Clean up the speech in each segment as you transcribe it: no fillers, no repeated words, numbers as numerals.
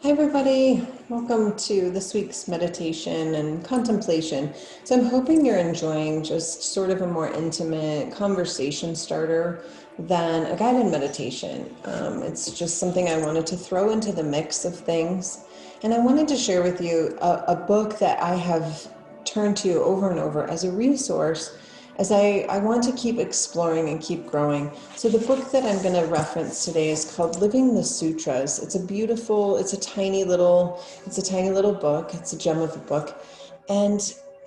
Hi everybody, welcome to this week's meditation and contemplation. So I'm hoping you're enjoying just sort of a more intimate conversation starter than a guided meditation. It's just something I wanted to throw into the mix of things. And I wanted to share with you a book that I have turned to over and over as a resource as I want to keep exploring and keep growing. So the book that I'm going to reference today is called Living the Sutras. It's a tiny little book. It's a gem of a book. And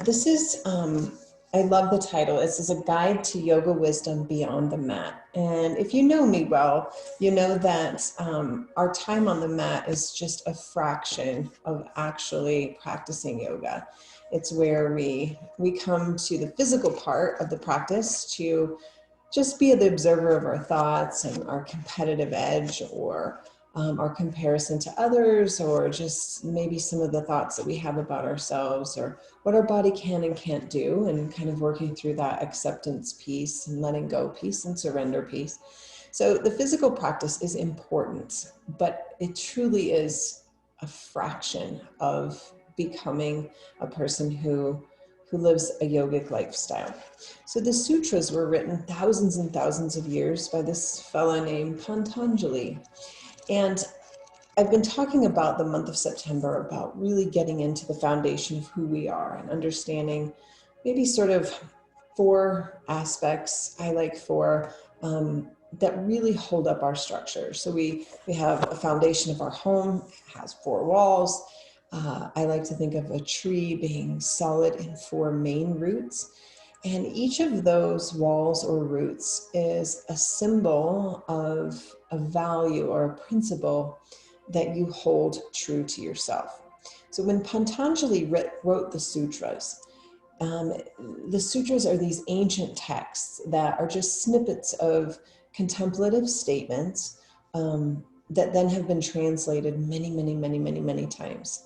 this is, I love the title. This is a guide to yoga wisdom beyond the mat. And if you know me well, you know that our time on the mat is just a fraction of actually practicing yoga. It's where we come to the physical part of the practice to just be the observer of our thoughts and our competitive edge, or our comparison to others, or just maybe some of the thoughts that we have about ourselves or what our body can and can't do, and kind of working through that acceptance piece and letting go piece and surrender piece. So the physical practice is important, but it truly is a fraction of becoming a person who lives a yogic lifestyle. So the sutras were written thousands and thousands of years by this fellow named Patanjali. And I've been talking about the month of September, about really getting into the foundation of who we are and understanding maybe sort of 4 aspects, I like 4, that really hold up our structure. So we have a foundation of our home. It has 4 walls. I like to think of a tree being solid in 4 main roots. And each of those walls or roots is a symbol of a value or a principle that you hold true to yourself. So when Patanjali wrote the sutras are these ancient texts that are just snippets of contemplative statements that then have been translated many times.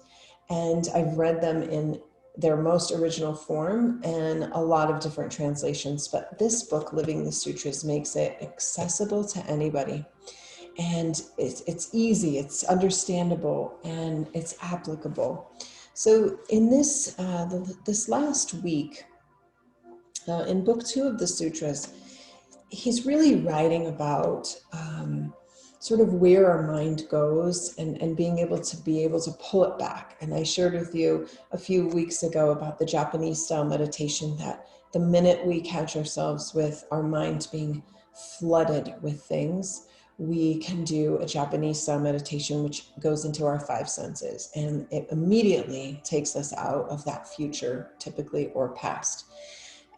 And I've read them in their most original form and a lot of different translations. But this book, Living the Sutras, makes it accessible to anybody. And it's easy, it's understandable, and it's applicable. So in this last week, in book 2 of the sutras, he's really writing about sort of where our mind goes and being able to pull it back. And I shared with you a few weeks ago about the Japanese style meditation, that the minute we catch ourselves with our mind being flooded with things, we can do a Japanese style meditation, which goes into our 5 senses, and it immediately takes us out of that future, typically, or past.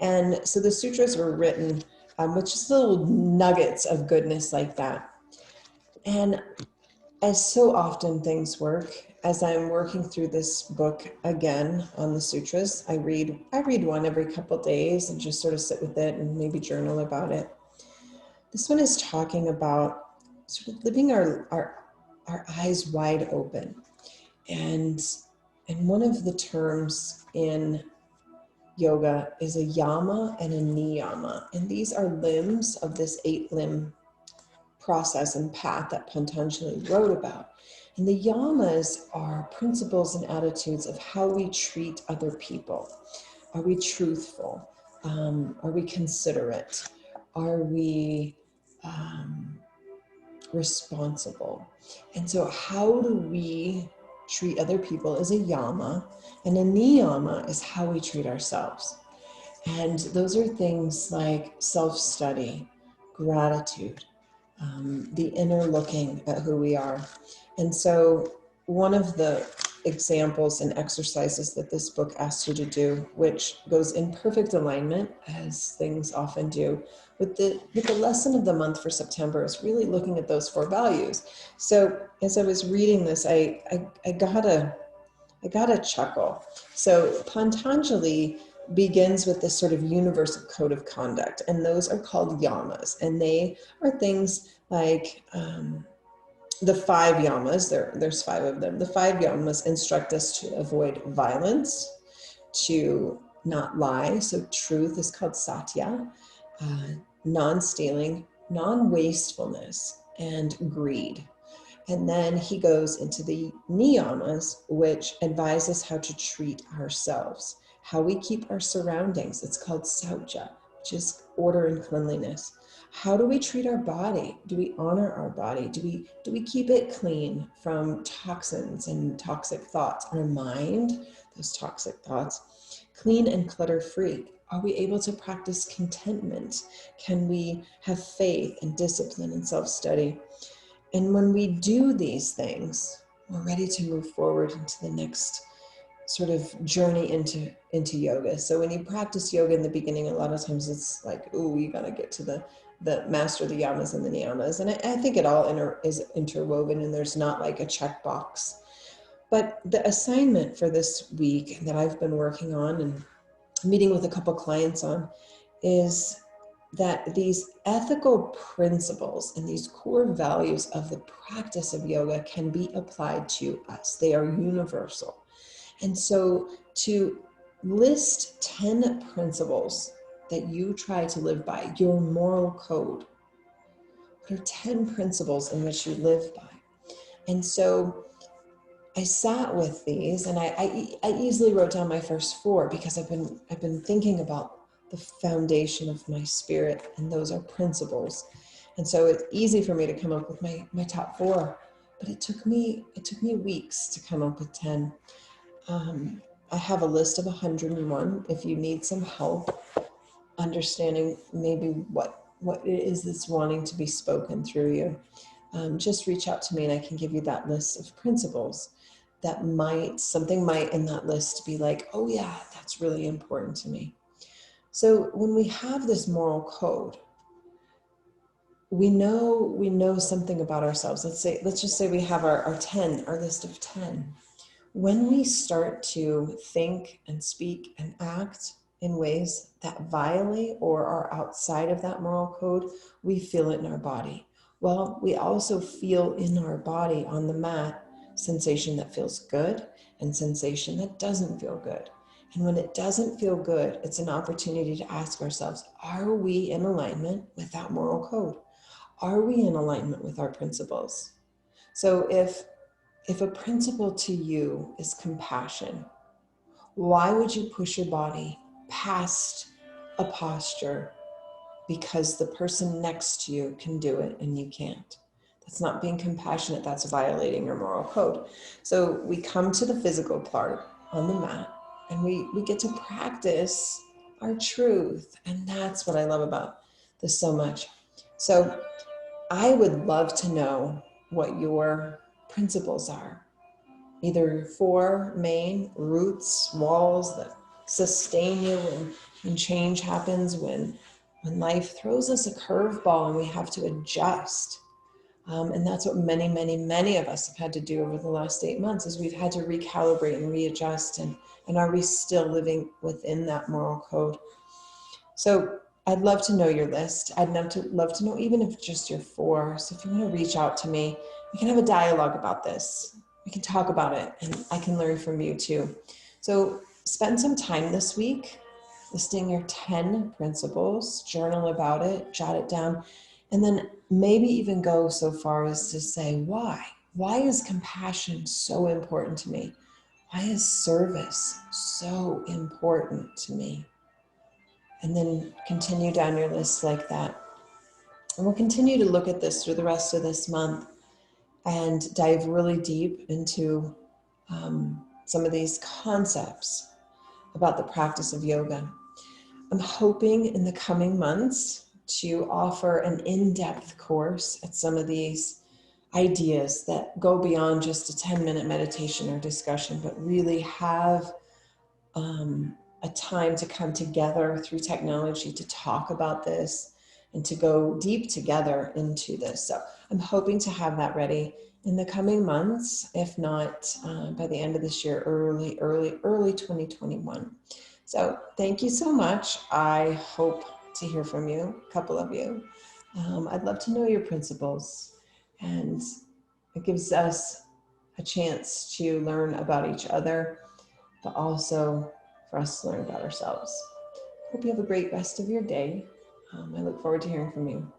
And so the sutras were written with just little nuggets of goodness like that. And as so often things work, as I'm working through this book again on the sutras, I read one every couple days and just sort of sit with it and maybe journal about it. This one is talking about sort of living our eyes wide open. And one of the terms in yoga is a yama and a niyama. And these are limbs of this 8-limb process and path that Patanjali wrote about. And the yamas are principles and attitudes of how we treat other people. Are we truthful? Are we considerate? Are we responsible? And so how do we treat other people is a yama, and a niyama is how we treat ourselves. And those are things like self-study, gratitude, the inner looking at who we are. And so one of the examples and exercises that this book asks you to do, which goes in perfect alignment, as things often do, with the lesson of the month for September, is really looking at those 4 values. So as I was reading this, I got a chuckle. So Patanjali begins with this sort of universal code of conduct, and those are called yamas, and they are things like the 5 yamas. There's 5 of them. The 5 yamas instruct us to avoid violence, to not lie, so truth is called satya, non-stealing, non-wastefulness, and greed. And then he goes into the niyamas, which advises how to treat ourselves, how we keep our surroundings. It's called saucha, which is order and cleanliness. How do we treat our body? Do we honor our body? Do we keep it clean from toxins and toxic thoughts? Our mind, those toxic thoughts, clean and clutter-free. Are we able to practice contentment? Can we have faith and discipline and self-study? And when we do these things, we're ready to move forward into the next sort of journey into yoga. So when you practice yoga in the beginning, a lot of times it's like, oh, you got to get to the master the yamas and the niyamas. And I think it all is interwoven, and there's not like a checkbox. But the assignment for this week that I've been working on and meeting with a couple clients on is that these ethical principles and these core values of the practice of yoga can be applied to us. They are universal. And so to list 10 principles that you try to live by, your moral code, what are 10 principles in which you live by? And so I sat with these, and I easily wrote down my first 4 because I've been thinking about the foundation of my spirit, and those are principles. And so it's easy for me to come up with my top 4, but it took me weeks to come up with 10. I have a list of 101. If you need some help understanding maybe what it is that's wanting to be spoken through you, just reach out to me and I can give you that list of principles that something might in that list be like, oh yeah, that's really important to me. So when we have this moral code, we know something about ourselves. Let's just say we have our list of 10. When we start to think and speak and act in ways that violate or are outside of that moral code, we feel it in our body. Well, we also feel in our body on the mat sensation that feels good and sensation that doesn't feel good. And when it doesn't feel good, it's an opportunity to ask ourselves, are we in alignment with that moral code? Are we in alignment with our principles? So if a principle to you is compassion, why would you push your body past a posture because the person next to you can do it and you can't? That's not being compassionate, that's violating your moral code. So we come to the physical part on the mat and we get to practice our truth. And that's what I love about this so much. So I would love to know what your principles are. Either 4 main roots, walls that sustain you when change happens, when life throws us a curveball and we have to adjust. And that's what many, many, many of us have had to do over the last 8 months, is we've had to recalibrate and readjust. And are we still living within that moral code? So I'd love to know your list. I'd love to know even if just your 4. So if you want to reach out to me, we can have a dialogue about this. We can talk about it and I can learn from you too. So spend some time this week listing your 10 principles, journal about it, jot it down, and then maybe even go so far as to say, why? Why is compassion so important to me? Why is service so important to me? And then continue down your list like that. And we'll continue to look at this through the rest of this month and dive really deep into some of these concepts about the practice of yoga. I'm hoping in the coming months to offer an in-depth course at some of these ideas that go beyond just a 10-minute meditation or discussion, but really have a time to come together through technology to talk about this and to go deep together into this. So I'm hoping to have that ready in the coming months, if not by the end of this year, early 2021. So thank you so much. I hope to hear from you, a couple of you. I'd love to know your principles, and it gives us a chance to learn about each other, but also for us to learn about ourselves. Hope you have a great rest of your day. I look forward to hearing from you.